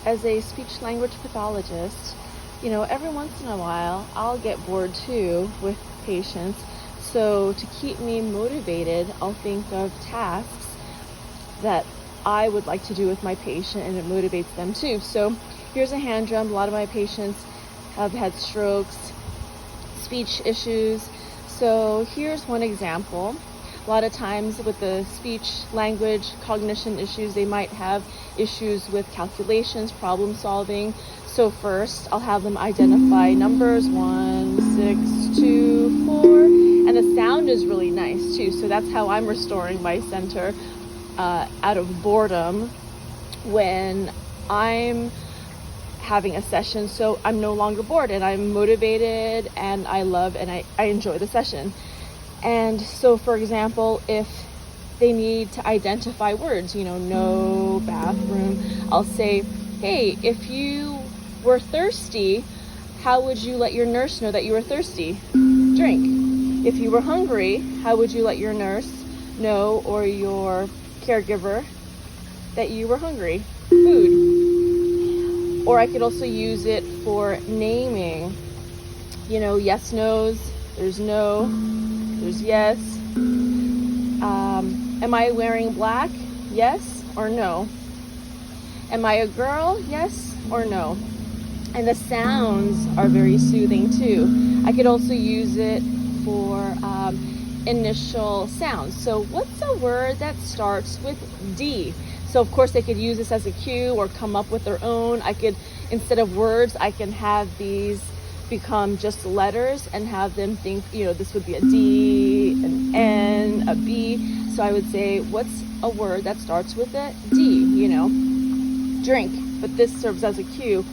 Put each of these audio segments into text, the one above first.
as a speech language pathologist, every once in a while I'll get bored too with patients. So to keep me motivated, I'll think of tasks that I would like to do with my patient, and it motivates them too. So here's a hand drum. A lot of my patients have had strokes, speech issues. So here's one example. A lot of times with the speech language cognition issues, they might have issues with calculations, problem solving. So first I'll have them identify numbers 1, 6, 2, 4, and the sound is really nice too. So that's how I'm restoring my center out of boredom when I'm having a session. So I'm no longer bored, and I'm motivated, and I love and I enjoy the session. And so, for example, if they need to identify words, no, bathroom, I'll say, hey, if you were thirsty, how would you let your nurse know that you were thirsty? Drink. If you were hungry, how would you let your nurse know, or your caregiver, that you were hungry? Food. Or I could also use it for naming, yes, no's, there's no, there's yes. Am I wearing black? Yes or no? Am I a girl? Yes or no? And the sounds are very soothing too. I could also use it for initial sounds. So what's a word that starts with D? So of course they could use this as a cue or come up with their own. I could, instead of words, I can have these become just letters and have them think, this would be a D, an N, a B. So I would say, what's a word that starts with a D? Drink, but this serves as a cue.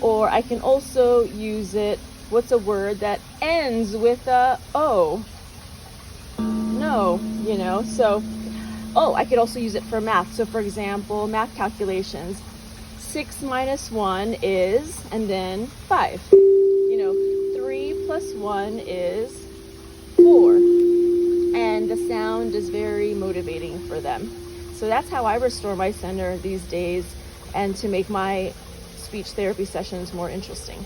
Or I can also use it, what's a word that ends with a O? No, so, I could also use it for math. So for example, math calculations. 6 minus 1 is, and then 5. 3 plus 1 is 4. And the sound is very motivating for them. So that's how I restore my center these days, and to make my speech therapy sessions more interesting.